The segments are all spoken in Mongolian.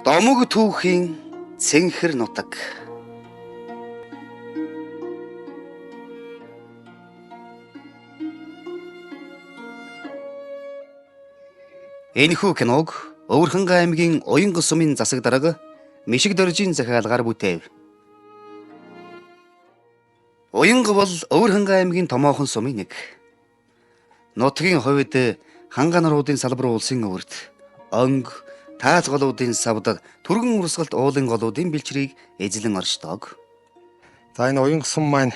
Домог түүхийн цэнхэр нутаг. Энэхүү киног Өвөрхөнгө аймгийн Уянга сумын засаг дарга Мишиг Доржийн захиалгаар бүтээв. Уянга бол Өвөрхөнгө аймгийн томоохон сумын нэг. Нутгийн хувьд ханга наруудын салбар улсын өвөрт онг тааз голуудын савд түргэн урсгалт уулын голуудын бэлчрийг эзлэн оршдог. За энэ Уянга сум маань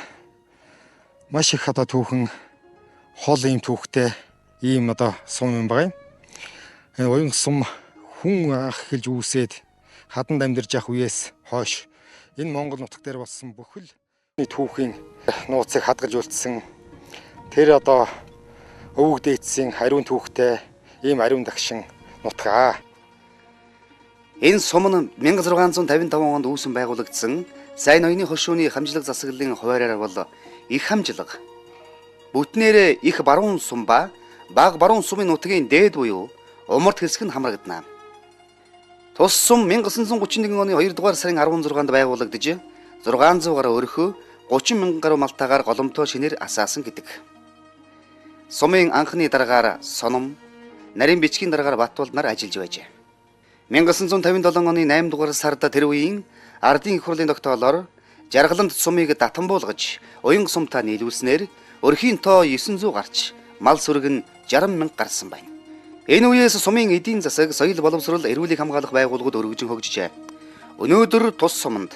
маш их түүхэн хол ийм түүхтэй ийм сум юм байна. Энэ Уянга сум хүн анх эхэлж үүсээд хаданд амьдарч явах үеэс хойш энэ Монгол нутаг дээр болсон бүхэл түүхийн нууцыг хадгалж үлдсэн тэр өвөг дээдсийн ариун түүхтэй ийм ариун дагшин нутгаа. Энэ сум нь 1655 онд үүсэн байгуулагдсан сайн ноёны хошууны хамжлаг засаглалын хуваараар бол их хамжлаг. Бүтнээрээ их баруун сум ба бага баруун сумын нутгийн дээд буюу умард хэсэг нь хамрагдана. Тус сум 1931 оны 2 дугаар сарын 16-нд байгуулагдж 600 гаруй өрхөө 30 мянган гаруй малтаагаар голомтоо шинээр асаасан гэдэг. Сумын анхны дараагаар Соном, нарийн бичгийн дараагаар Батбол нар ажиллаж байжээ. 1957 оны 8 дугаар сард тэр үеийн ардын их хурлын тогтоолоор Жаргаланд сумыг татан буулгаж Уянга сумтай нийлүүлснээр өрхийн тоо 900 гарч мал сүрэг нь 60 мянга гарсан байна. Энэ үеэс сумын эдийн засаг, соёл боловсрол, эрүүлийг хамгаалах байгууллагууд өргөжин хөгжижээ. Өнөөдөр тус суманд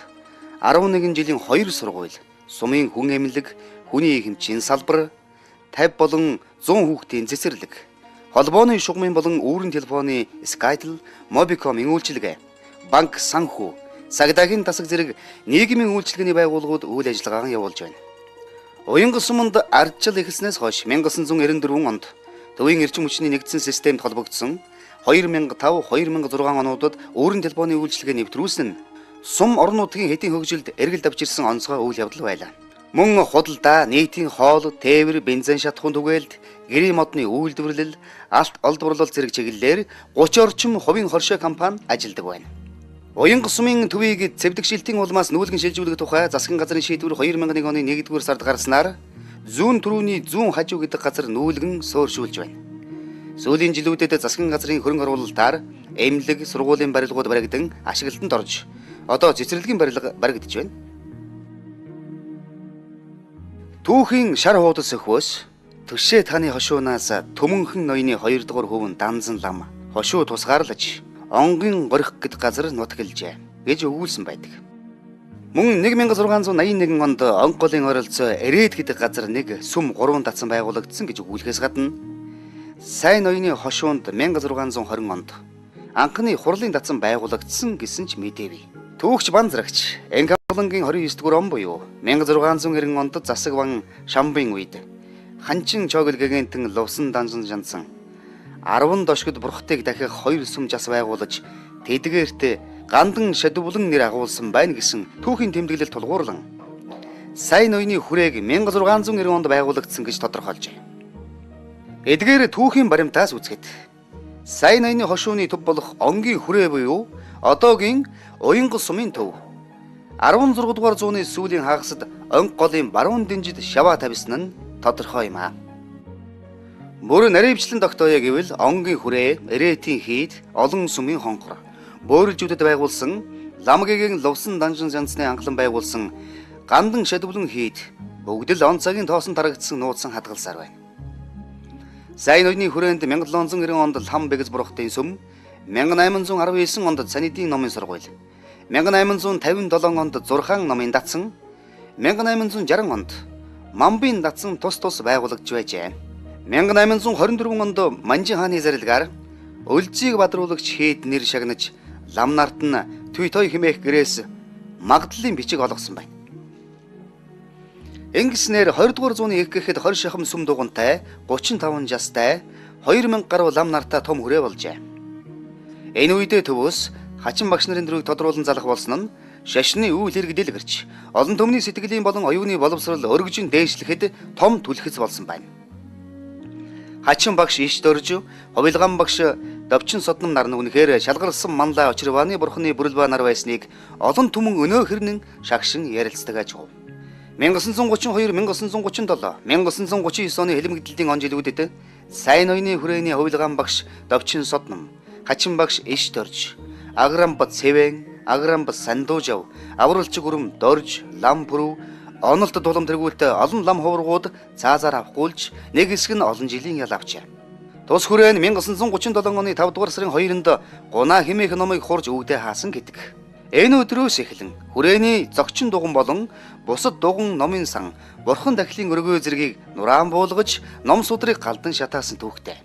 11 жилийн 2 сургууль, сумын хүн эмнэлэг, хүний хэмжээний салбар, 50 болон 100 хүүхдийн цэцэрлэг, холбооны шугамын болон үүрэн телефоны Skytel, Mobicom-ийн үйлчилгээ, банк, санхүү, цагдаагийн тасаг зэрэг нийгмийн үйлчилгээний байгууллагууд үйл ажиллагаа явуулж байна. Уянга суманд ардчил эхэлснээс хойш 1994 онд төвийн эрчим хүчний нэгдсэн системд холбогдсон 2005-2006 онуудад өөрийн телефоны үйлчилгээ нэвтрүүлсэн нь сум орон нутгийн хэдийн хөгжилд эргэлд авч ирсэн онцгой үйл явдал байлаа. Мөн худалдаа, нийтийн хоол, тээвэр, бензин шатхуун түгээлд, гэрийн модны үйлдвэрлэл, алт олдворлол зэрэг чиглэлээр 30 орчим хувийн хоршоо компани ажилладаг байна. Уянга сумын төвийг цэвдэг шилтийн улмаас нүүлгэн шилжүүлэх тухай засгийн газрын шийдвэр 2001 оны 1-р сард гарснаар зүүн түрүүний зүүн хажуу гэдэг газар нүүлгэн суурьшуулж байна. Сүүлийн жилүүдэд засгийн газрын хөрөнгө оруулалтаар эмнэлэг, сургуулийн барилгууд баригдан ашиглалтанд орж одоо цэцэрлэгийн барилга баригдаж байна. Түүхийн шар хуудас өхөөс Төшөө тааны хошуунаас Төмөнхөн ноёны 2 дугаар хөвөн Данзан лам хошуу тусгаарлаж онгийн горих гэд газар нутаглжээ гэж өгүүлсэн байдаг. Мөн 1681 онд онголын оролцоо Эрээд гэдэг газар нэг сүм 3 татсан байгуулагдсан гэж өгүүлэхээс гадна сайн ноёны хошуунд 1620 онд анхны хурлын татсан байгуулагдсан гэсэн ч мэдээвээ. Түүхч Банзрагч Энхавлангийн 29 дугаар он буюу 1690 онд засаг ван Шамбын үед ханчин чогл гэгэнтэн лувсан данжин жансан 10 дошгод бурхтыг дахих 2 сүм жас байгуулж тэдгээрт гандан шадвлан нэр агуулсан байна гэсэн түүхийн тэмдэглэл тулгуурлан сайн ноёны хүрээг 1690 онд байгуулагдсан гэж тодорхойлжээ. Эдгээр түүхийн баримтаас үзэхэд сайн ноёны хошууны төв болох онгийн хүрээ буюу одоогийн Уянга сумын төв 16 дугаар зууны сүүлийн хагасд онг голын баруун дэнжид шаваа тавьсан нь тодорхой юм аа. Бүр наривчлан тогтооё гэвэл онгийн хүрээ, Эрээдийн хийд, олон сумын хонхор, бөөрөлжүүдэд байгуулсан ламгийн лувсан данжин жанцны анхлан байгуулсан гандан шадвлан хийд бүгд л он цагийн тоосон тарагдсан нууцсан хадгалсаар байна. Сайн ноёны хүрээнд 1790 онд лам бэгз бурхтын сүм, 1819 онд Санидын номын сургууль, 1857 онд Зурхаан номын датсан, 1860 онд Мамбын датсан тус байгуулагдж байжээ. 1824 онд Манжин хааны зарилгаар Өлзийг бадруулагч хэд нэр шагнаж лам нарт нь Түйтой хэмээх гэрээс магадлалын бичиг олгосон байна. Ингэснээр 20 дугаар зууны их гэхэд 20 шахам сүм дугантай 35 жастай 2000 гаруй лам нартай том хүрээ болжээ. Энэ үедээ төвөөс хачин багш нарын дөрвийг тодруулан залах болсон нь шашны үйл хэрэгдэл гэрч олон төмний сэтгэлийн болон оюуны боловсрол өргөжин дээшлэхэд том түлхэц болсон байна. Хачин багш иш дөрж, хувилгаан багш Довчин содном нар нь үнэхээр шалгарсан манлай очирвааны бурхны бүрэлбаа нар байсныг олон түмэн өнөө хэрнэн шагшин ярилцдаг аж гов. 1932, 1937, 1939 оны хэлмэгдэлтийн он жилүүдэд сайн ноёны хүрээний хувилгаан багш Довчин содном, хачин багш иш дорж, аграмбат сэвэн, аграмбат сандуужав, авралч гүрэм дорж, лам пүрв, онолт тулам тэргүүлтэй олон лам хуврагууд цаазаар авахгүйж нэг хэсэг нь олон жилийн ял авчээ. Тус хүрээн 1937 оны 5 дугаар сарын 2-нд гунаа хэмээх номыг хурж өвдөө хаасан гэдэг. Энэ өдрөөс эхлэн хүрээний зогчин дуган болон бусад дуган номын сан бурхан дахлын өргөө зэргийг нураан буулгаж ном судрыг галдан шатаасан түүхтэй.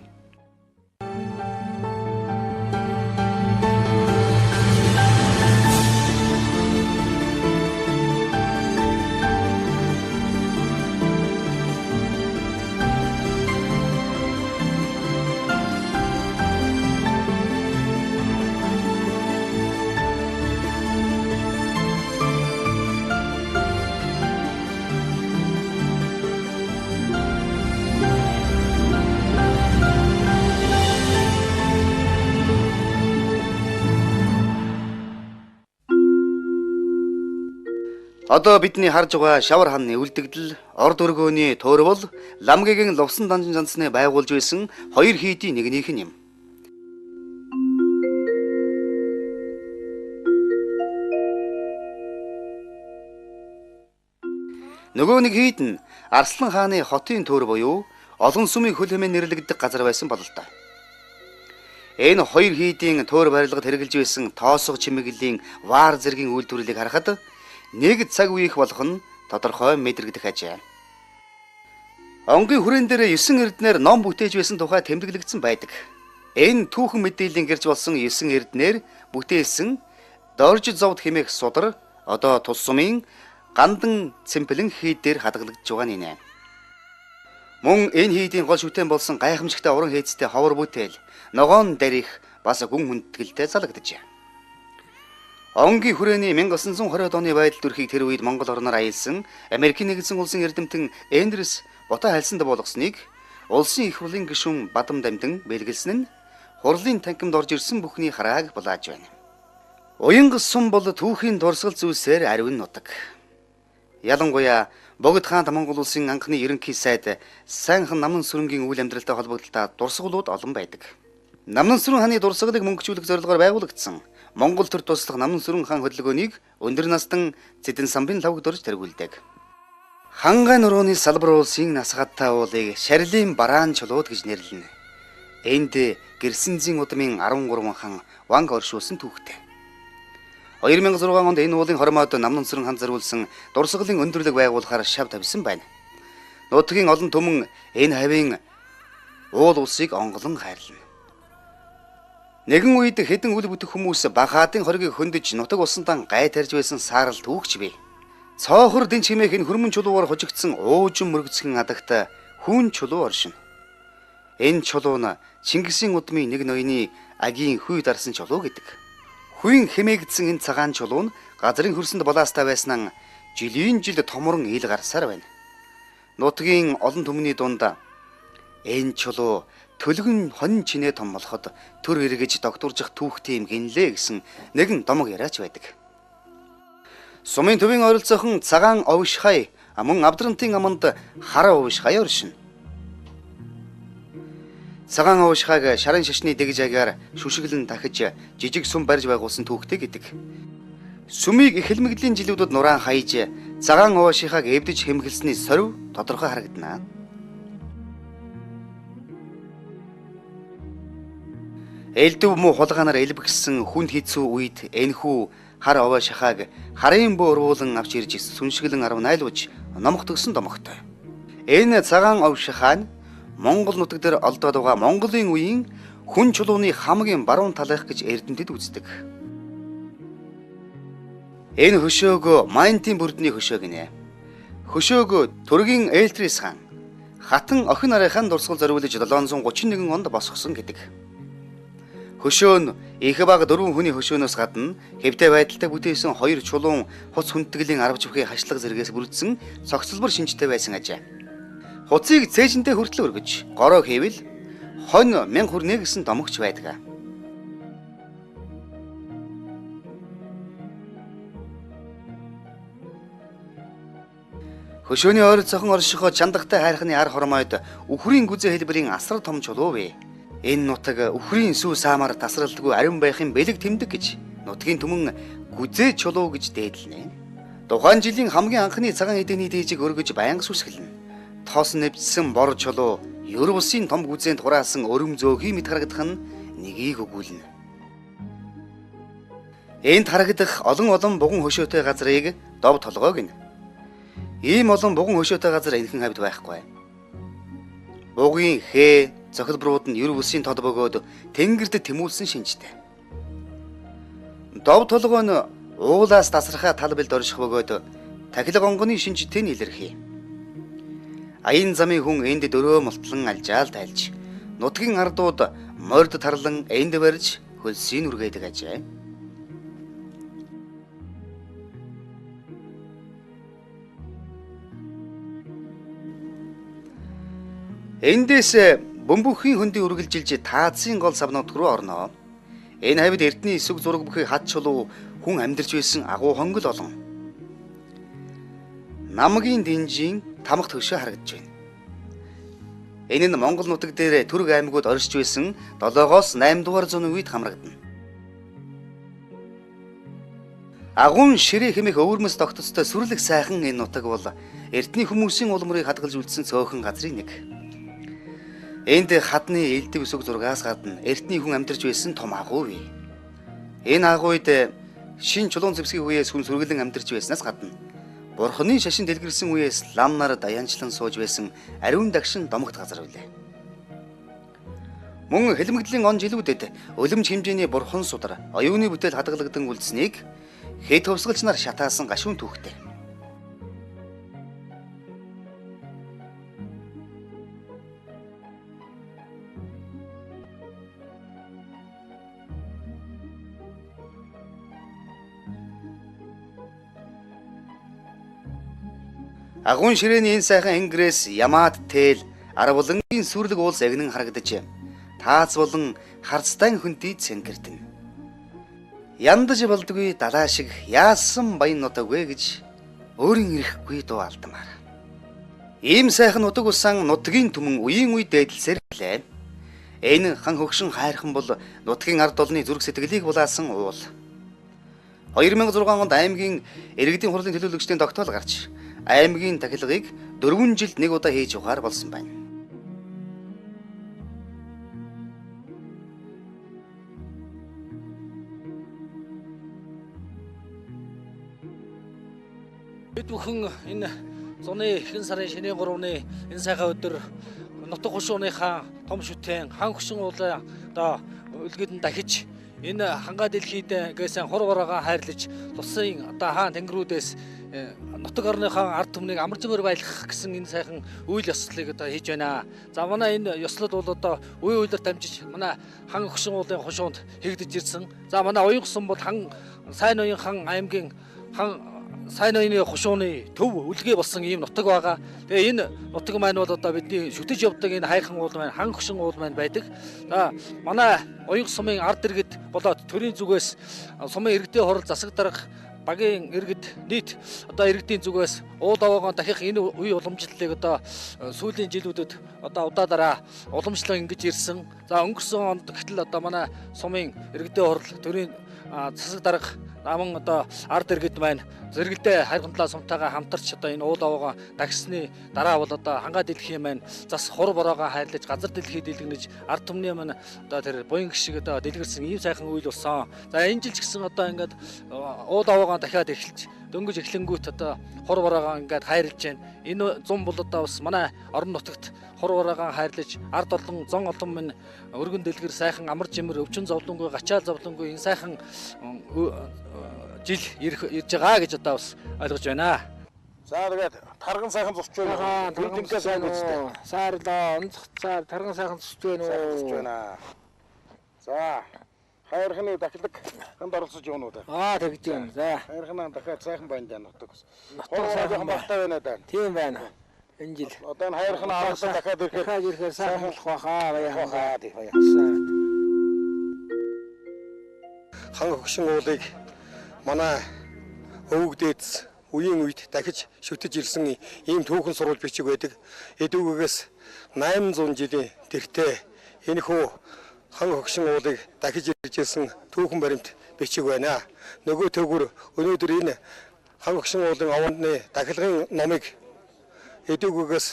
Одоо бидний харж байгаа шавар хааны үлдэгдэл, орд өргөөний туурвал, ламгийн лувсан данжин жансны байгуулж байсан хоёр хийдийн нэгнийх нь юм. Нөгөө нэг хийд нь Арслан хааны хотын туур буюу олон сүмийн хөл хэмээн нэрлэгдэх газар байсан бололтой. Энэ хоёр хийдийн туур барилгад хэрэгжилж байсан тоосго чимэглэлийн ваар зэргийн үйлдвэрлэлийг харахад нэг цаг үеих болох нь тодорхой мэдрэгдэх ажээ. Онгийн хүрээн дээр 9 эрдэнээр ном бүтээж байсан тухай тэмдэглэгдсэн байдаг. Энэ түүхэн мэдээллийн гэрж болсон 9 эрдэнээр бүтээсэн Дорж зовд хэмээх судар одоо тус сумын гандан цэмплэн хийд дээр хадгалагдж байгаа нэ. Мөн энэ хийдийн гол шүтэн болсон гайхамшигтай уран хээцтэй ховор бүтээл ногоон дарих бас гүн хүндэтгэлтэй залгажээ. Онгийн хүрээний 1920 оны байдал дүрхийг тэр үед Монгол орноор аялсан Америкийн нэгдсэн улсын эрдэмтэн Эндрюс ботой хальсанд болгосныг улсын их хурлын гишүүн Бадам Дамдин бэлгэлсэн нь хурлын танхимд орж ирсэн бүхний харааг булааж байна. Уянгас сум бол түүхийн дурсгал зүйлсээр ариун нутаг. Ялангуяа Богд хаант Монгол улсын анхны ерөнхий сайд Сайнхан Намнан сүрэнгийн үйл амьдралтай холбогдлоо дурсгалууд олон байдаг. Намнан сүрэн хааны дурсгалыг мөнгөжүүлэх зорилгоор байгуулагдсан Монгол төр туслах Намнан сүрэн хаан хөдөлгөөнийг өндөр настан Цэдэн самбын лавг дорж тэргүүлдэг. Хангай нурууны салбар улсын насгаттай уулыг Шарлийн бараан чулууд гэж нэрлэнэ. Энд Гэрсэнзийн удмын 13 хан ванг оршуулсан түүхтэй. 2006 онд энэ уулын хормоод Намнан сүрэн хаан зориулсан дурсгалын өндөрлөг байгуулахаар шав тавьсан байна. Нутгийн олон түмэн энэ хавийн уул улсыг онголон хайрлана. Нэгэн үед хэдэн үл бүтэх хүмүүс Бахаадын хоргийг хөндөж нутаг усантан гай тарьж байсан саарал түүхч бий. Цоохор дэн чимээх энэ хөрмөн чулуугаар хожигдсан уужин мөргөцгөн адагта хүн чулуу оршино. Энэ чулуу нь Чингисийн удмын нэг ноёны агийн хүй дарсан чулуу гэдэг. Хүйн хэмээгдсэн энэ цагаан чулуу нь газрын хөрсөнд булаастай байснаа жилийн жил томорон ил гарсаар байна. Нутгийн олон түмний дунд энэ чулуу төлгөн хонин чинээ том болоход төр эргэж докторжих түүхтэй юм гинлээ гэсэн нэгэн домог яриач байдаг. Сумын төвийн ойролцоохон цагаан овшхай мөн Авдрантын аманд хараа овшхай оршино. Цагаан овшхайг шарын шашны дэгж агаар шүшиглэн дахиж жижиг сүм барьж байгуулсан түүхтэй гэдэг. Сүмийг их хэлмэгдлийн жилүүдэд нураан хаяж цагаан овшхайг эвдэж хэмгэлсний сорив тодорхой харагдана. Элдв муу хулгаанаар элбэгсэн хүнд хэцүү үед энхүү хар овоо шахааг харын бөө уруулан авч ирж сүншгэлэн 10 найлууж номох төгсөн домогтой. Энэ цагаан ов шахаа нь Монгол нутаг дээр олдоод байгаа Монголын үеийн хүн чулууны хамгийн баруун талынх гэж эрдэмтэд үздэг. Энэ хөшөөгөө Майнтын бүрдний хөшөө гинэ. Хөшөөгөө Түргийн Эльтрис хаан хатан охин нарынхаа дурсгал зориулж 731 онд босгосон гэдэг. Хөшөө нь их баг 4 хүний хөшөөнөөс гадна хэвтэй байдалтай бүтээсэн 2 чулуун хуц хүндтгэлийн 10 жихээ хашлаг зэрэгээс бүрдсэн цогцлбор шинжтэй байсан ажээ. Хуцыг цээжинтэй хүртэл өргөж, гороо хийвэл хонь 1000 хүрнэ гэсэн домогч байдаг. Хөшөөний ойр цохон оршихоо чандагтай хайрхны ар хормойд үхрийн гүзээ хэлбэрийн асар том чулуув. Энэ нутаг үхрийн сүү саамаар тасралтгүй ариун байхын бэлэг тэмдэг гэж нутгийн түмэн гүзээ чулуу гэж дээдлэнэ. Тухайн жилийн хамгийн анхны цагаан эдэний дээжиг өргөж байнга сүсгэлнэ. Тос нэвчсэн бор чулуу ёр бусын том гүзээнд хураасан өрөм зөөхий мэт харагдах нь нэгийг өгүүлнэ. Энд харагдах олон буган хөшөөтэй газрыг дов толгой гэнэ. Ийм олон буган хөшөөтэй газар энхэн хавьд байхгүй. Бугийн хээ зохилбрууд нь ёр бусын тод бөгөөд тэнгэрд тэмүүлсэн шинжтэй. Дов толгой нь уулаас тасархаа тал бэлд орших бөгөөд тахилга онгоны шинжтэй нь илэрхий. Аян замын хүн энд дөрөө мултлан алжаал тайлж, нутгийн ардууд морд тарлан энд барьж хөлсийг үргээдэг ажээ. Эндээс бөмбөхийн хөндий үргэлжилж таацын гол савнууд руу орноо. Энэ хавьд эртний эсвэг зураг бүхий хад чулуу хүн амьдарч байсан агуу хонгол олон. Намгийн динжийн тамх төшөө харагдж байна. Энэ нь Монгол нутаг дээр төрөг аймагуд оршиж байсан 7-оос 8 дугаар зууны үед хамрагдана. Агуун ширээ хэмээх өвөрмөс тогтцтой сүрлэг сайхан энэ нутаг бол эртний хүмүүсийн улмрыг хадгалж үлдсэн цөөхөн газрын нэг. Энд хадны элдв өсөг зургаас гадна эртний хүн амьдарч байсан том агуу бий. Энэ агуйд шин чулуун зэвсгийн үеэс хүн сүргэлэн амьдарч байснаас гадна Бурхны шашин дэлгэрсэн үеэс лам нар даянчлан сууж байсан ариун дагшин домогт газар үлээ. Мөн хэлмэгдлийн он жилүүдэд өлөмж хэмжээний бурхан судар оюуны бүтээл хадгалагдсан үлдсэнийг хэд төвсгөлч нар шатаасан гашуун түүхтэй. Агуун ширээний энэ сайхан ангирээс ямаад тэл арвалангийн сүрлэг уулс агнан харагдаж таац болон харцтай хөндөд цэнгэрдэн. Яндаж болдгүй далаа шиг яасан баян нутаг вэ гэж өөрийн ирэхгүй дуу алдмаар. Ийм сайхан нутаг усан нутгийн түмэн үеийн үе дээдлсээр гэлээ. Энэ хан хөгшин хайрхан бол нутгийн ард олны зүрх сэтгэлийг булаасан уул. 2006 онд аймгийн иргэдийн хурлын төлөөлөгчдийн тогтоол гарч аймгийн тахилгыг 4 жилд нэг удаа хийж ухаар болсон байна. Бид бүхэн энэ зуны хэн сарын шинэ 3-ны энэ сайхан өдөр нутаг хушууныхаа том шүтэн хан хөшин уулаа одоо үлгэдэн дахиж энэ хангаа дэлхийд гэсэн хур бараагаа хайрлаж тусын одоо хаан тэнгэрүүдээс нутаг орныхаа ард түмнийг амар зэмээр байлгах гэсэн энэ сайхан үйл ёслолыг одоо хийж байна. За манай энэ ёслол бол одоо үе үеэр дамжиж манай хан хөшин уулын хушуунд хийгдэж ирсэн. За манай уян гусан бол сайн уян хан аймгийн хан сайн уяны хушууны төв үлгээ болсон ийм нутаг байгаа. Тэгээ энэ нутаг маань бол одоо бидний шүтэж явдаг энэ хайрхан уул маань хан хөшин уул маань байдаг. За манай уян сумын ард иргэд болоод төрийн зүгээс сумын иргэдийн хурал засаг дарга багийн иргэд нийт одоо иргэдийн зүгээс ууд аваагаа дахих энэ үе уламжлалыг одоо сүүлийн жилүүдэд одоо удаадараа уламжлан ингэж ирсэн. За өнгөрсөн онд гэтэл одоо манай сумын иргэдийн хурал төрийн засаг дарга наман одоо ард иргэд маань зэрэгэлдээ хайрхамтлаа сумтайгаа хамтарч одоо энэ уул аваагаа дагсны дараа бол одоо хангаа дэлхийн маань зас хур бороогоо хайрлаж газар дэлхий дэлгэнэж ард түмний маань одоо тэр буян гişиг одоо дэлгэрсэн ийм сайхан үйл болсон. За энэ жил ч гэсэн одоо ингээд уул аваагаа дахиад эхэлж дөнгөж эхлэнгүүт одоо хур бороогоо ингээд хайрлаж байна. Энэ зам бол одоо бас манай орон нутагт хур бороогоо хайрлаж ард олон зон олон минь өргөн дэлгэр сайхан амар жимэр өвчин зовлонгүй гачаал зовлонгүй энэ сайхан жил ирж байгаа гэж одоо бас ойлгож байна. За тэгээд тарган сайхан зурч байна. Дүнгээ сайн үстэй. Саарлаа онцгой цаар тарган сайхан зурч байна. За хайрхны дахилаг ханд оролцож явна уу та? Тэгж юм. За хайрхнаа дахиад сайхан байна даа нутаг. Хоосон багтаа байна даа. тийм байна. Энэ жил Одоо энэ хайрхнаа аргасаа дахиад ирэхээр сайхан болох байхаа баяа. Хан хөгшин уулыг манай өвөг дээдс үеийн үед дахиж шүтэж ирсэн ийм түүхэн сурвалж бичиг байдаг. Эдүүгээс 800 жилийн тэртээ энэхүү хан хогшин уулыг дахиж ирж ирсэн түүхэн баримт бичиг байна. Нөгөө төгөр өнөөдөр энэ хан хогшин уулын овондны дахилгын номыг эдүүгээс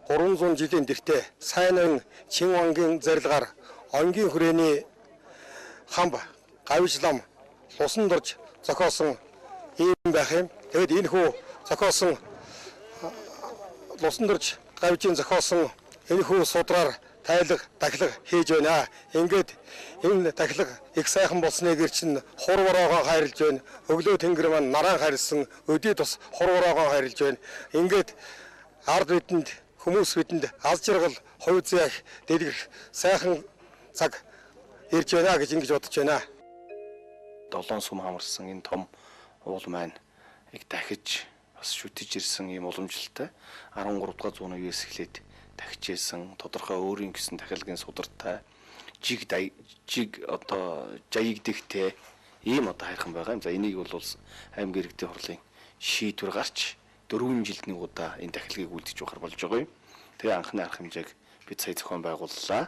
300 жилийн тэртээ Сайнын Чинвангийн зарилгаар онгийн хүрээний хамб гавьжлам усан дорж зохиосон ийм байх юм. Тэгэд энэ хүү зохиосон усан дорж гавьжийн зохиосон энэ хүү судраар тайлга дахилга хийж байна. Ингээд энэ дахилга их сайхан болсныг чинь хурвороогоо хайрлж байна. Өглөө тэнгэр маань наран харилсан өдий тус хурвороогоо хайрлж байна. Ингээд ард бидэнд хүмүүс бидэнд аз жаргал хувь зээх дэлгэрэх сайхан цаг ирж байна гэж ингэж бодож байна. 7 сум хамарсан энэ том уул маань яг дахиж бас шүтэж ирсэн ийм уламжлалтай 13 дугаар зууны үеэс эхлээд дахиж ирсэн тодорхой өөрийн гэсэн дахилгын судартай жиг одоо жаягдэгтэй ийм одоо хайрхан байгаа юм. За энийг бол аймаг иргэдийн хурлын шийдвэр гарч 4 жилд нэг удаа энэ дахилгыг үлдэж явахар болж байгаа юм. Тэгээ анхны арга хэмжээг бид сая зохион байгууллаа.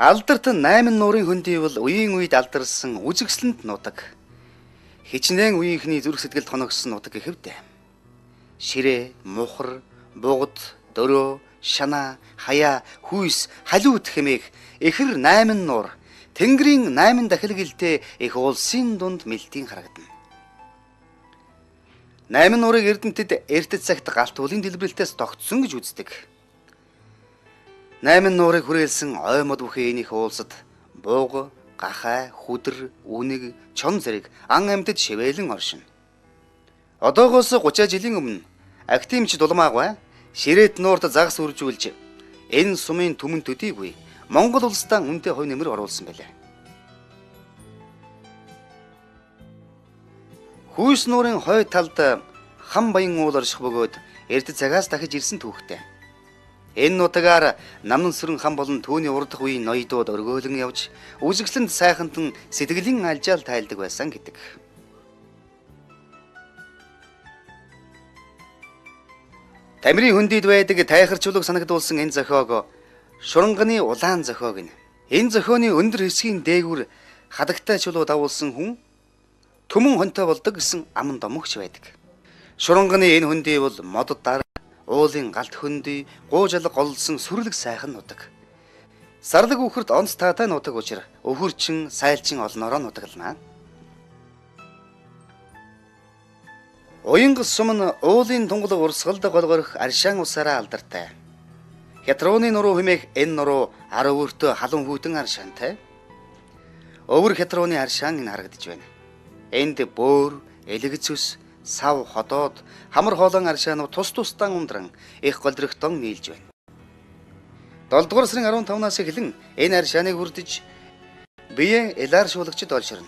Алдарт 8 нуурын хөндий бол үеийн үед алдарсан үзэгсэлэнд нутаг. Хичнээн үеийнхний зүрх сэтгэлд хоногссон нутаг гэхэвдэ. Ширээ, мухар, бугад, дөрөө, шанаа, хаяа, хүйс, халиут хэмээх эхэр 8 нуур Тэнгэрийн 8 дахилгэлтэй их улсын дунд мэлтийн харагдана. 8 нуурыг Эрдэнэтэд эрдэц цагт галт улын дэлбэрэлтээс тогтсон гэж үздэг. 8 нуурыг хүрээлсэн ой мод бүхий энийх уулсад бууга, гахай, хүдэр, үнэг, чон зэрэг ан амьтад шивэлэн оршино. Одоогоос 30 жилийн өмнө Актимч Дулмаагүй Ширээт нуурт загас үржүүлж энэ сумын түмэн төдийгүй Монгол улсдаа үнэтэй хувь нэмэр оруулсан байлаа. Хүйс нуурын хой талд хам баян уул орших бөгөөд эрдэц цагаас дахиж ирсэн түүхтэй. Энэ нутагаар намнан сүрэн хан болон түүний урдах үеийн ноёдууд өргөөлөн явж үзэгсэлэнд сайхантан сэтгэлийн алжаал тайлдаг байсан гэдэг. Тамирын хөндийд байдаг тайхарчулаг санагдуулсан энэ зохиог Шуранганы улаан зохиог гэнэ. Энэ зохионы өндөр хэсгийн дээгүүр хадагтай чулуу дагуулсан хүн төмөн хонтой болдог гэсэн аман домогч байдаг. Шуранганы энэ хөндий бол модод дараа уулын галт хөндий гуужалга голлсон сүрлэг сайхан нутаг. Сарлаг үхэрд онц таатай нутаг учир өвхөрчин сайлчин олноороо нутаглана. Уянгас сум нь уулын тунгалаг урсгалд голгорох аршаан усаараа алдартай. Хятадны нуруу хэмээх энэ нуруу 10 өртөө халуун хүйтэн аршаантай. Өвөр хятадны аршаан энэ харагдаж байна. Энд бөөр, элэгцүс, сав ходоод хамар хоолон аршаанууд тус тусдаа ундран их голдрогтон нийлж байна. 7 дугаар сарын 15-наас эхлэн энэ аршааныг хүрдэж биеэ эларшуулагчд олширна.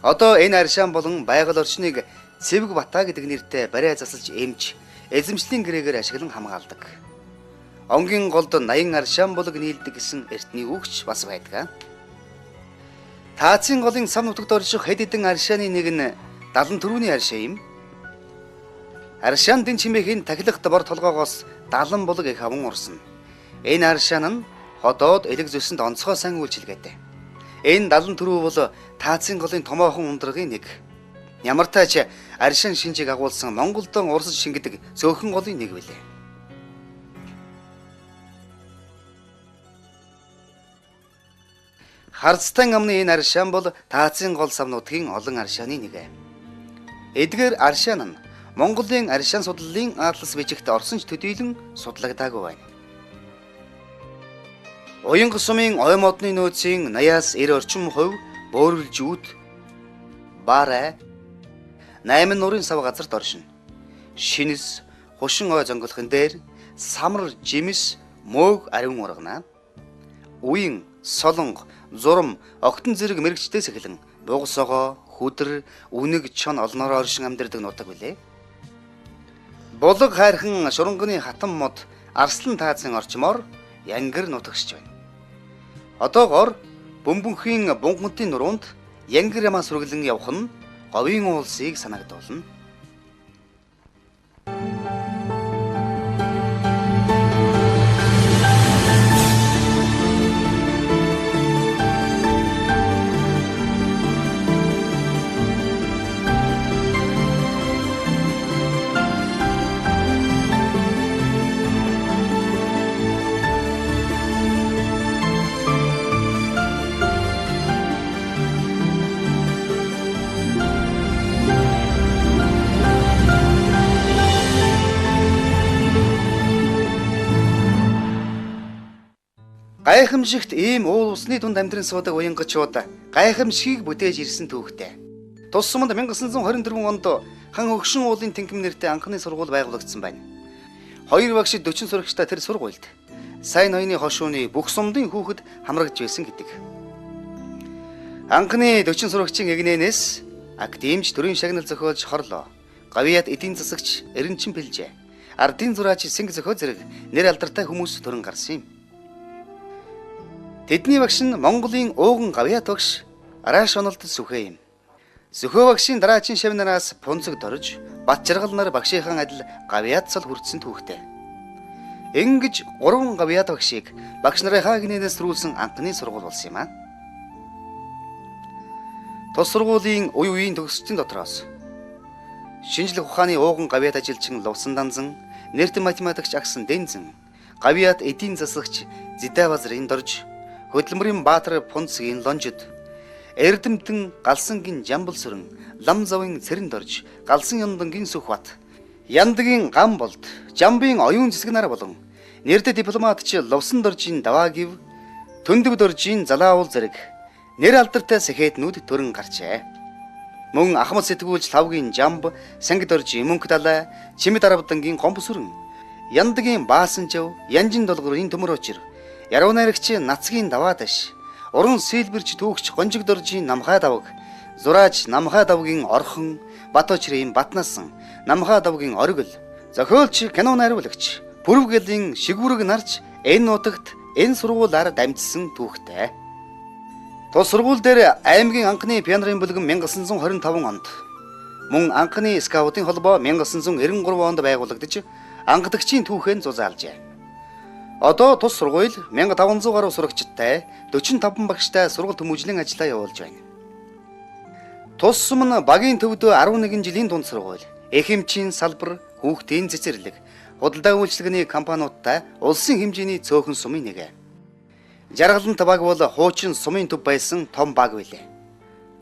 Одоо энэ аршаан болон байгаль орчныг Цэвэг Бата гэдэг нэртэй барай засалж эмч эзэмшлийн гэрээгээр ашиглан хамгаалдаг. Онгийн голд 80 аршаан булаг нийлдэг гэсэн эртний үгч бас байдаг. Таацын голын сав нутагт орших хэд хэдэн аршааны нэг нь Далан төрүүний аршаа юм. Аршаан дэн чимээхийн тахилгт бор толгоогоос далан булаг их аван урсна. Энэ аршаан нь ходоод элэг зөсөнд онцгой сан үйлчилгээтэй. Энэ далан төрүү бол таацын голын томоохон ундрагын нэг. Ямар тач аршин шинжийг агуулсан Монголдон урсаж шингэдэг цөөхөн голын нэг билээ. Харцтан амны энэ аршаан бол таацын гол сав нутгийн олон аршааны нэг. Эдгээр аршаан нь Монголын аршаан судлалын атлас бичигт орсонч төдийлөн судлагдаагүй байна. Уянга сумын ой модны нөөцийн 80-аас 90 орчим хувь бөөрөлжүүд барай 8 нурын сав газарт оршино. Шинэс хушин ой зөнгөлхөн дээр самар жимс мөөг ариун ургана. Уян солонго зурм огтон зэрэг мэрэгчдээс эхлэн бугсогоо хүдэр үнэг чон олноор оршин амьдардаг нутаг билээ. Булаг хайрхан шурунганы хатан мод арслан таацын орчмоор янгэр нутагшж байна. Одоогоор бөмбөнхийн бунгантын нуруунд янгэр ямаа сүргэлэн явах нь говийн уулсыг санагдуулна. Гайхамшигт ийм уул усны дунд амьдран суудаг уянгачууд гайхамшигыг бүтээж ирсэн түүхтэй. Тус суманд 1924 онд хан өгшин уулын тэнхим нэртэй анхны сургууль байгуулагдсан байна. 2 багш 40 сурагчтай тэр сургуульд сайн ноёны хошууны бүх сумдын хүүхэд хамрагдж байсан гэдэг. Анхны 40 сурагчийн эгнээс академич төрийн шагнал зохиолж хорлоо. Гавьяат эдийн засагч Эренчин Пэлжээ. Ардын зураач Сэнг зохио зэрэг нэр алдартай хүмүүс төрөн гарсан юм. Тэдний багш нь Монголын ууган гавьяат багш Арааш онолт Сүхэ юм. Сүхэ багшийн дараачин шавнараас пунцэг дорж бат жаргал нар багшийнхаа адил гавьяат цал хүртсэн түүхтэй. Ингэж 3 гавьяат багшийг багш нарын хаагнээс төрүүлсэн анхны сургууль болсон юм аа. Тус сургуулийн үе үеийн төгсөгчдийн дотроос шинжлэх ухааны ууган гавьяат ажилчин Лувсан Данзан, нэртэн математикч Агсан Дэнзэн, гавьяат эдийн засагч Зидавазрын дорж хөдөлмөрийн баатар Пунцгийн Лонжид, Эрдэмтэн Галсангийн Жамбал сүрэн, Ламзавын Цэрэнд орж, Галсан Яндангийн Сүхбат, Яндагийн Гамболд, Жамбын оюун зэсэг нар болон нэртэй дипломатч Лувсан доржийн Даваагив, Төндөв доржийн Залаавал зэрэг нэр алдартай сэхэтнүүд төрөн гарчээ. Мөн Ахмад сэтгүүлч Лавгийн Жамб, Сангид доржийн Мөнх далай, Чимэд Аравдангийн Гомб сүрэн, Яндагийн Баасанжав, Янжин долгорын Төмөр очир, Яруу найрагч Нацгийн Даваадаш, уран сэлбэрч түүхч Гонжиг доржийн Намхай давг, зураач Намхай давгийн Орхон, Бат очрын Батнасан, Намхай давгийн Оргил, зохиолч кино найруулагч Пүрвгэлийн Шигүрэг нарч энэ нутагт энэ сургуулиар дамжсан түүхтэй. Тус сургууль дээр аймгийн анхны пианарын бүлгэн 1925 онд, мөн анхны скаутын холбоо 1993 онд байгуулагдаж ангадагчийн түүхэн зузаалжээ. Одоо тус сургууль 1500 гаруй сурагчтай 45 багштай сургууль төмөжлийн ажиллаа явуулж байна. Тус сум нь багийн төвд 11 жилийн дунд сургууль, эхэмчийн салбар, хүүхдийн цэцэрлэг, худалдаа үйлчилгээний компаниудтай улсын хэмжээний цөөхөн сумын нэг. Жаргалант баг бол хуучин сумын төв байсан том баг билээ.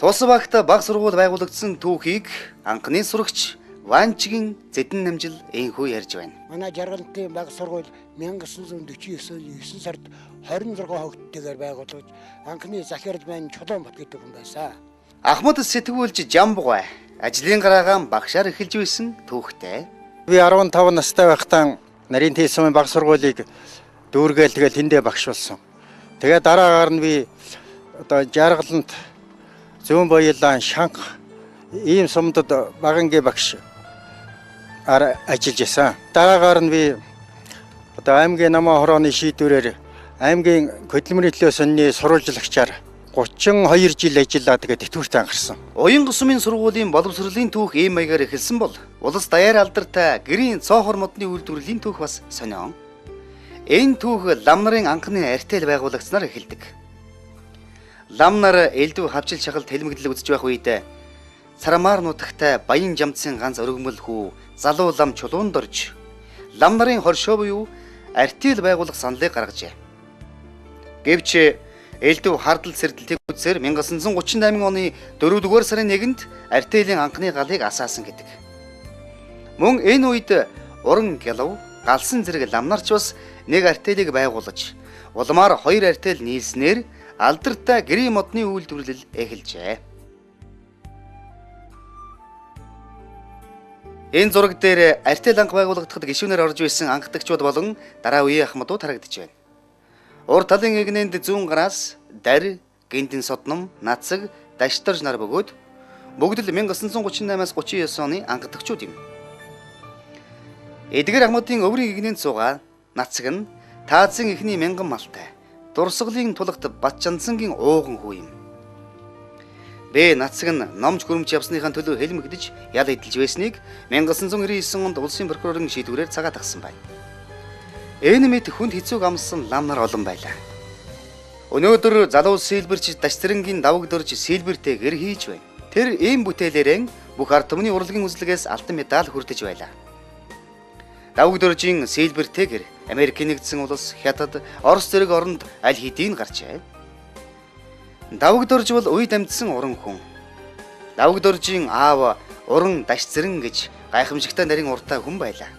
Тус багт баг сургууль байгуулагдсан түүхийг анхны сурагч Ванчгийн Зэдэн намжил энхүү ярьж байна. Манай Жаргалантын баг сургууль 1949 9 сард 26 хүүхдтэйгээр байгуулж анхны захирал маань Чулуун бат гэдэг хүн байсан. Ахмад сэтгүүлч Жамбгой ажлын гараагаан багшаар эхэлж байсан түүхтэй. Би 15 настай байхдаа нарийн тээс сумын баг сургуулийг дүүргээл тэгэл тэндээ багш болсон. Тэгээ дараагаар нь би одоо Жаргалант, Зүүн Баялаан, Шанх ийм сумдад багангийн багш ажиллаж байсан. Дараагаар нь би одоо аймгийн намаа хорооны шийдвэрээр аймгийн хөдөлмөрийн төлөө сонины сурвалжлагчаар 32 жил ажиллаад тэгээд тэтгэврт ангарсан. Уянга сумын сургуулийн боловсролын түүх ийм маягаар эхэлсэн бол улс даяар алдартай гэрийн цоохор модны үйлдвэрлэлийн түүх бас сонион. Энэ түүх лам нарын анхны артел байгуулагдсанаар эхэлдэг. Лам нар элдв хавчил шахалт хэлмэгдэл үзэж байх үед Царамаар нутагтай Баян жамцын ганц өргөмөл хүү залуу лам Чулуунд орж лам нарын хоршоо буюу артел байгуулах саналыг гаргажээ. Гэвч элдв хардал сэрдэлтийг үзсээр 1938 оны 4-р сарын 1-нд артелийн анхны галыг асаасан гэдэг. Мөн энэ үед уран гялав, галсан зэрэг лам нарч бас нэг артелийг байгуулж улмаар хоёр артел нийлснээр алдартай гэрээ модны үйлдвэрлэл эхэлжээ. Энэ зураг дээр артел анх байгуулагдахад гишүүнээр орж байсан анхдагчуд болон дараа үеийн ахмадууд харагдаж байна. Урд талын эгнээнд зүүн гараас дарь, гинтэн содном, нацаг, дашторж нар бөгөөд бүгд л 1938-аас 39 оны анхдагчуд юм. Эдгээр ахмадын өврийн игнэнд суугаа нацаг нь таазын ихний мянган малтай дурсгалын тулахт Батчансангийн ууган хүү юм. Бэ нацаг нь номж хөрөмж явсныхаа төлөө хэлмэгдэж ял эдэлж байсныг 1999 онд улсын прокурорын шийдвэрээр цагаат тагсан байна. Энэ мэд хүнд хэцүүг амссан лам нар олон байлаа. Өнөөдөр залуу сэлбэрч дашцэрэнгийн даваг дөрж сэлбэртэйгэр хийж байна. Тэр ийм бүтээлээрэн бүх ард түмний урлагийн үзлэгээс алтан медаль хүртэж байлаа. Даваг дөржийн сэлбэртэйгэр Америкийн нэгдсэн улс, Хятад, Орос зэрэг оронд аль хэдийн гарчээ. Даваг дөрж бол үед амьдсан уран хүн. Даваг дөржийн аав уран дашцэрэн гэж гайхамшигтай нарийн уртаа хүн байлаа.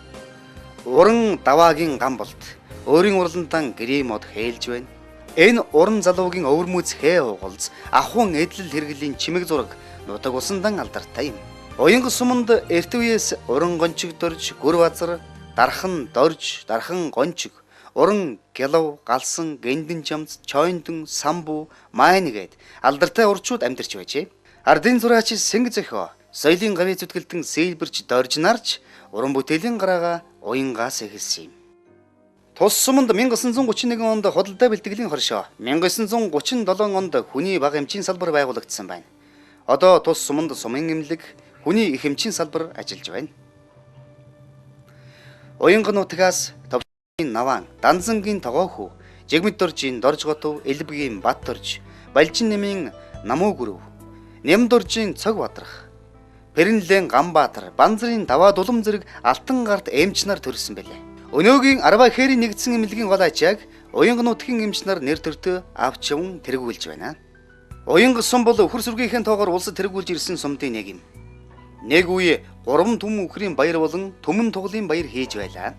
Уран даваагийн гам болт өөрийн урлантан гэрээ мод хээлж байна. Энэ уран залуугийн өвөрмөц хээ угалз ахуйн эдлэл хэрэглийн чимэг зураг нутаг усандан алдартай юм. Уянга суманд эрт үеэс уран гончиг дөрж гөр базар дархан дорж дархан гончиг уран гялав галсан гэндэн чамц чойндон самбу майн гээд алдартай урчууд амьдарч байжээ. Ардын зураач сэнг зөхөө соёлын гавь зүтгэлтэн сэлбэрч дорж нарч уран бүтээлийн гараага уянгаас эхэлсэн юм. Тус суманд 1931 онд худалдаа бэлтгэлийн хоршоо 1937 онд хүний бага эмчийн салбар байгуулагдсан байна. Одоо тус суманд сумын эмнэлэг, хүний их эмчийн салбар ажиллаж байна. Уянга нутгаас Товчгийн Наваан, Данзангийн Тогоохүү, Жигмэд доржийн Дорж готов, Элбэгийн Бат дорж, Балжин нэмийн Намуу гүрв, Нэм доржийн Цог бадрах, Пэрэнлэн Ганбаатар, Банзрын Даваа дулам зэрэг алтан гарт эмч нар төрсөн байлээ. Өнөөгийн Арба хээрийн нэгдсэн эмнэлгийн гол ачааг Уянга нутгийн эмч нар нэр төртөө авч яван тэргүүлж байна. Уянга сум бол өхөр сүргийнхээ тоогоор улсад тэргүүлж ирсэн сумдын нэг юм. Нэг үе 3 түмэн үхрийн баяр болон түмэн туглын баяр хийж байлаа.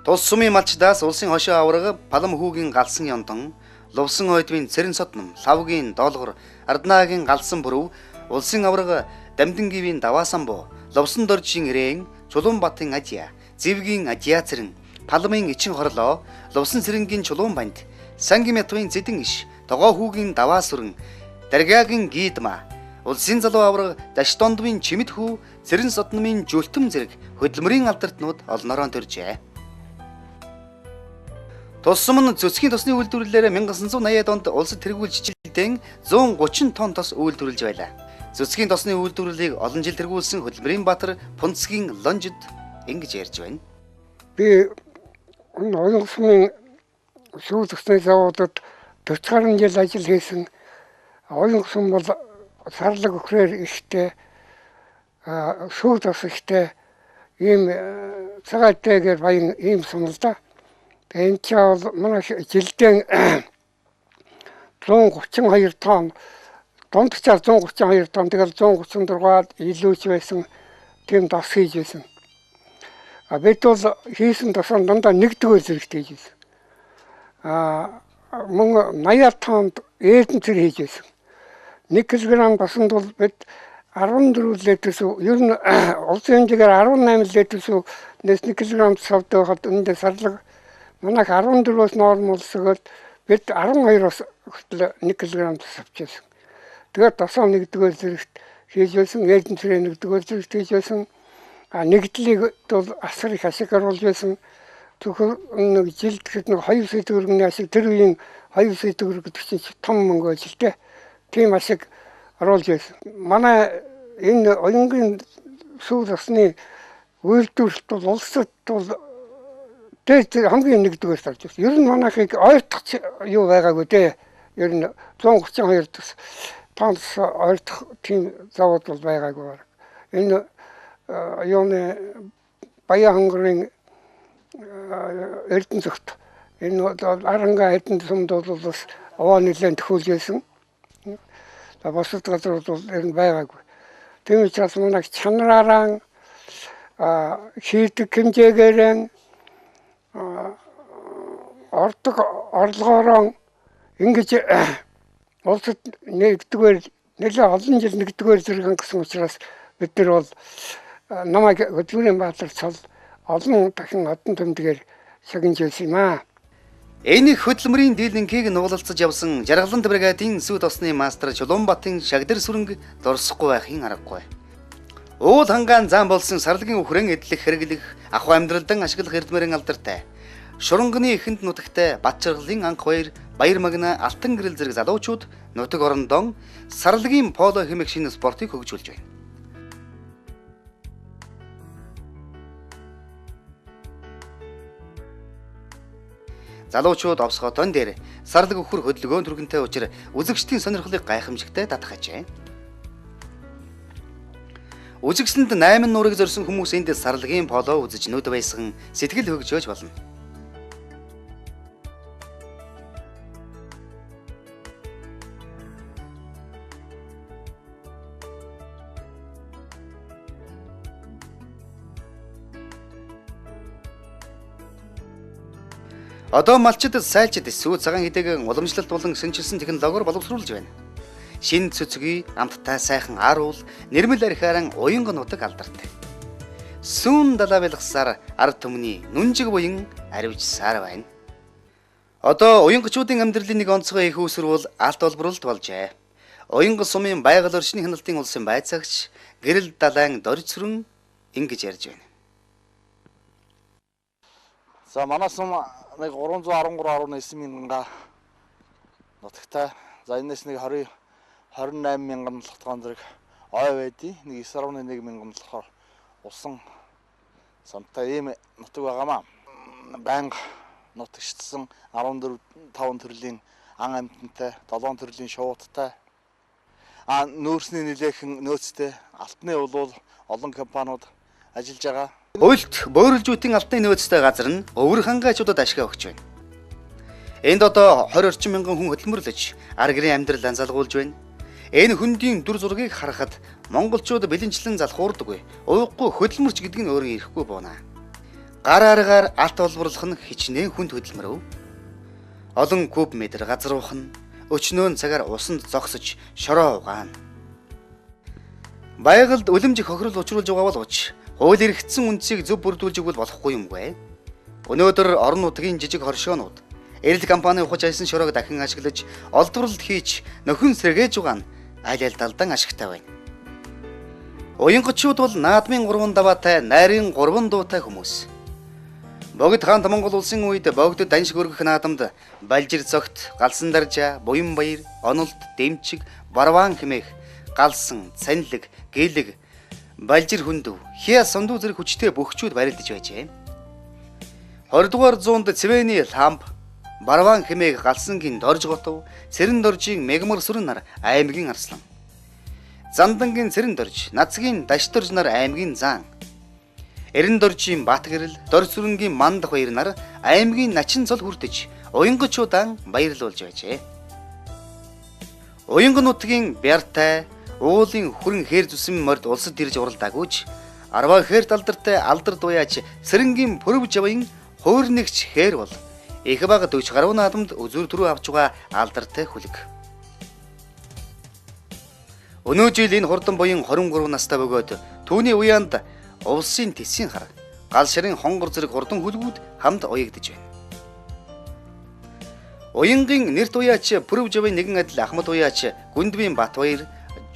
Тус сумын малчдаас улсын хошоо авраг Палам хүүгийн галсан ёнтон, Лувсан ойдвын Цэрэн сотном, Лавгийн доолгор, Арднаагийн галсан бүрв, улсын авраг Дамдангивийн Даваасанбуу, Лувсан доржийн Ирээн, Чулуунбатын Ажия, Зэвгийн Ажиа цэрэн, Паламын Ичин хорлоо, Лувсан цэрэнгийн Чулуун банд, Сангийн Мятвын Зэдэн иш, Тогоо хүүгийн Даваасүрэн, Даргагийн Гийдма, улсын залуу авраг Даштондмын Чимэд хүү, Цэрэн сотномын Жүлтэм зэрэг хөдөлмөрийн алдартнууд олноороо төржээ. Тус сум нь цөцгийн тосны үйлдвэрлэлээр 1980-ад онд улсад тэргүүлж жилдээ 130 тонн тос үйлдвэрлэж байлаа. Цөцгийн тосны үйлдвэрлэлийг олон жил тэргүүлсэн хөдөлмөрийн баатар Пунцгийн Лонжид ингэж ярьж байна. Би Уянга сумын сүүл тосны завуудад 40 гаруй жил ажил хийсэн. Уянга сум бол сарлаг өхрээр ихтэй сүүл тос ихтэй ийм цагаатайгаар баян ийм сум л да. Энэ ч бол манай жилдээ 132 тонн, дундчаар 132 тонн, тэгэл 136-аад илүүч байсан тийм тос хийж байсан. Бид бол хийсэн тосоо дандаа нэгдүгээр зэрэгтэй хийж байсан. Мөн 80 тоннд ээдэн цэр хийж байсан. 1 кг тосонд бол бид 14 литрээс ер нь улсын хэмжээгээр 18 литрээс нэс 1 кг савдаг хад энэ сарлаг манайх 14-өөс нормалсгээд бид 12-оос хүртэл 1 кг авчихсан. Тэгээд тосоо нэгдүгээр зэрэгт хийж байсан, ээдэн цэрээ нэгдүгээр зэрэгт хийж байсан. Нэгдлийг бол асар их ашиг оруулж байсан. Зөвхөн нэг жилд гэхэд нэг 2 сая төгрөгийн ашиг, тэр үеийн 2 сая төгрөг гэдэг чинь том мөнгө байж л дээ. Тийм ашиг оруулж байсан. Манай энэ Уянгийн сүүл тосны үйлдвэрлэлт бол улсад бол тэр хамгийн нэгдүгээр сарж байна. Ер нь манайхыг ойртох юу байгаагүй дээ. Ер нь 132 тонн ойртох тийм завод бол байгаагүй. Энэ юуны Баян хангарын Эрдэнэцэгт энэ Аранга Эрдэнэ сумд бол бас овоо нэлээд төхүүлж байсан. Бусад газар бол ер нь байгаагүй. Тийм учраас манайх чанараараа хийдэг хэмжээгээр ордог орлогоороо ингэж улсад нэгдүгээр нэлээд олон жил нэгдүгээр зэрэг гэсэн учраас бид нар бол намайг Хөдөлмөрийн Баатар цол олон дахин одон төмдгээр шагнаж байсан юм аа. Энэ их хөдөлмөрийн дийлэнхийг нуулалцаж явсан Жаргалант бригадын сүд осны мастер Чулуунбатын шагдар сүрэнг дурсахгүй байхын аргагүй. Уул хангаан зам болсон сарлагын үхрэн эдлэх хэрэглэх ахуй амьдралдан ашиглах эрдмэрийн алдартай. Шурунганы эхэнд нутагтай Батчаргалын анх баяр магна алтан гэрэл зэрэг залуучууд нутаг орондоо сарлагын поло хэмээх шинэ спортыг хөгжүүлж байна. Залуучууд овсготон дээр сарлаг өхөр хөдөлгөөн түргэнтэй учраас үзэгчдийн сонирхлыг гайхамшигтай татгажээ. Үзэгсэнд 8 нуурыг зорьсон хүмүүс энд сарлагын поло үзэж нүд байсан сэтгэл хөгжөөж болно. Одоо малчид сайлчид сүү цагаан хэдээг уламжлалт болон шинжилсэн технологиор боловсруулж байна. Шинэ цэцгүй амттай сайхан аруул нэрмэл архиаран уянга нутаг алдартай. Сүүн далаа байлгасаар ард түмний нүнжиг буян аривжсаар байна. Одоо уянгачуудын амьдралын нэг онцгой их үүсвэр бол алт олборлолт болжээ. Уянга сумын байгаль орчны хяналтын улсын байцаагч гэрэл далайн дорж сүрэн ингэж ярьж байна. За манай сум нэг 313.9 мянга нутагтай. За энэс нэг 28 мянган нутагтаан зэрэг ой байдیں۔ Нэг 9.1 мянган болохоор усан самтай ийм нутаг байгаамаа. Банга нутагчдсан 14-5 төрлийн ан амьтантай, 7 төрлийн шуудтай. Нүүрсний нэлээхэн нөөцтэй алтны улуул олон компаниуд ажиллаж байгаа. Уйлт бөөрөлжүүдийн алтны нөөцтэй газар нь өвөр хангаачуудад ашиг өгч байна. Энд одоо 20 орчим мянган хүн хөдөлмөрлөж ар гэрийн амьдрал анзaalгуулж байна. Энэ хөндийн дүр зургийг харахад монголчууд бэлэнчлэн залхуурдаггүй. Ууггүй хөдөлмөрч гэдэг нь өөрөө ирэхгүй боона. Гар аргаар алт олборлох нь хичнээн хүнд хөдөлмөр. Олон куб метр газар ухна, өчнөөн цагаар усанд зогсож шороо угаана. Байгальд үлэмжих хохирол учруулж байгаа боловч хууль эрхтсэн үндсийг зөв бүрдүүлж өгвөл болохгүй юмгүй. Өнөөдөр орон нутгийн жижиг хоршоонууд эрэл компани ухаж айсан шороог дахин ашиглаж олдворлолт хийж нөхөн сэргээж байгаа нь аль алдаалдан ашигтай байна. Уянгачууд бол наадмын 3 даваатай, найрын 3 дуутай хүмүүс. Богд хаант Монгол улсын үед богдод даншиг өргөх наадамд Балжир цогт, Галсан даржаа, Буян баяр, Онулт, Дэмчиг, Барваан хэмээх галсан, цанилэг, гэлэг, Балжир хүндв, Хиа сондуу зэрэг хүчтэй бөхчүүд барилдаж байжээ. 20 дугаар зуунд Цэвэний ламп, Барваан хэмээх галсангийн дорж готов, Цэрэн доржийн мегмар сүрэн нар аймгийн арслан. Зандангийн цэрэн дорж, Нацгийн даш дорж нар аймгийн зан. Эрен доржийн бат гэрэл, дорж сүрэнгийн мандах баяр нар аймгийн начин цол хүртэж уянгачуудаа баярлуулж байжээ. Уянга нутгийн бяртай уулын хүрэн хээр зүсэн морд улсад ирж уралдаагүйч арва хээр далдартай алдар дуяач сэрэнгийн пөрөв жавын хуурнэгч хээр бол их бага 40 гаруй наадамд үзүр төрөө авч байгаа алдартай хүлэг. Өнөө жил энэ хурдан буян 23 настай бөгөөд түүний уяанд улсын тэсийн хар гал ширийн хонгор зэрэг хурдан хүлгүүд хамт уягдж байна. Уянгийн нэрт уяач пөрөв жавын нэгэн адил Ахмад уяач Гүндвийн Батбаяр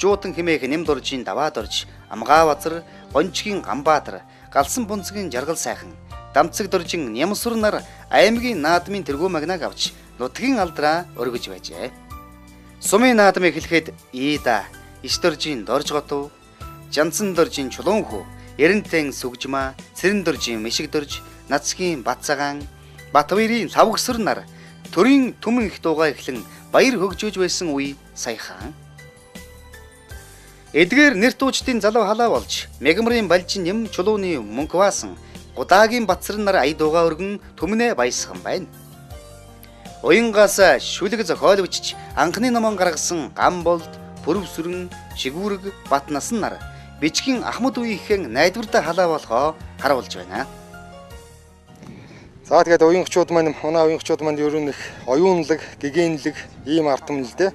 Жуутан хэмээх нэмдоржийн даваа дорж, Амгаа базар, Гончгийн Ганбаатар, Галсан бунцгийн Жаргал сайхан, Дамцэг доржин Нямсур нар аймгийн наадмын тэргүү магнаг авч нутгийн алдраа өргөж байжээ. Сумын наадам эхлэхэд Ийда, Иш доржийн Дорж готов, Жансан доржийн Чулуунхүү, Эрентэн Сүгжмаа, Цэрэн доржийн Мишиг дорж, Нацгийн Батцагаан, Батбаярын Лавгсэр нар төрийн түмэн их дуугаа эхлэн баяр хөгжөөж байсан үе саяхан. Эдгээр нэр туучдын залуу халаа болж мегмарын балжин юм чулууны мөнгө баасан Гудаагийн Батцар нар ая дуугаа өргөн түмнээ баясхан байна. Уянгаас шүлэг зохиол бичиж анхны номон гаргасан Гамболд, Пөрөв сүрэн, Шигүүрэг, Батнасан нар бичгийн Ахмад үеийнхэн найдвартай халаа болохоо харуулж байна. За тэгээд уянгчууд маань манай уянгчууд маань ер нь их оюунлаг, гэгэнлэг ийм артам л дээ.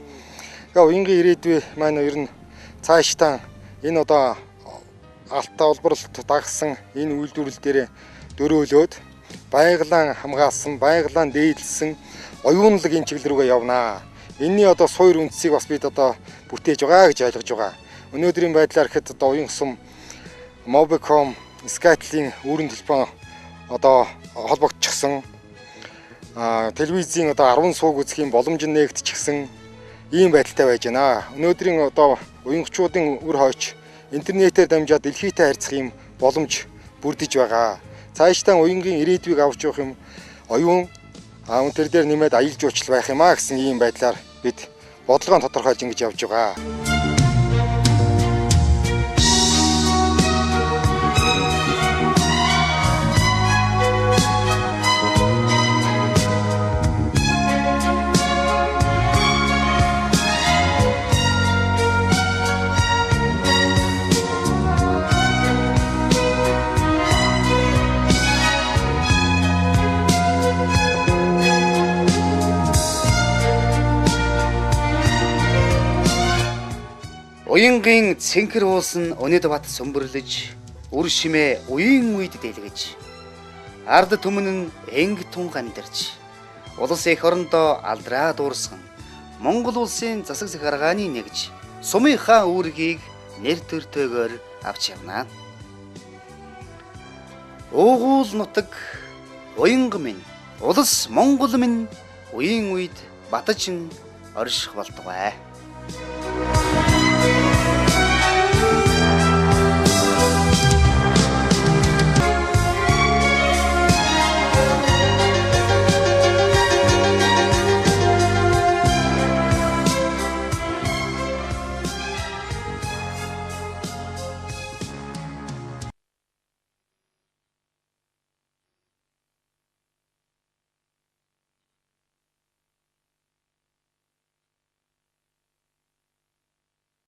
Тэгээ уянгийн ирээдүй маань ер нь цаашдаа энэ одоо алтаа улбарлалт дагсан энэ үйлдвэрлэл дээр дөрөөлөөд байгалаа хамгаалсан, байгалаа дээдлсэн оюунлаг энэ чиглэл рүүгээ явнаа. Энийний одоо суур үндсийг бас бид одоо бүтээж байгаа гэж ойлгож байгаа. Өнөөдрийн байдлаар гэхэд одоо уян сум Mobicom, Skytel-ийн үүрэн телефон одоо холбогдчихсан. Телевизийн одоо 10 сууг үзэх юм боломж нээгдчихсэн ийм байдалтай байж байна. Өнөөдрийн одоо уянгчуудын үр хойч интернетээр дамжаад дэлхийтэй харьцах юм боломж бүрдэж байгаа. Цаашдаа уянгийн ирээдүйг авч явах юм оюун өнтер дээр нэмээд аялал жуулчлал байх юм а гэсэн ийм байдлаар бид бодлогоо тодорхойлж ингэж явж байгаа. Уянгийн цэнхэр уулс нь өнөд бат сөмбөрлөж, үр шимээ уян үед дэлгэж, ард түмэн нь энг тунг амьдарч, улс эх орондоо алдраа дуурсган, Монгол улсын засаг захиргааны нэгж, сумын хаан үүргийг нэр төртөөгөр авч явнаа. Уугуул нутаг уянга минь, улс Монгол минь уян үед батж орших болтугай.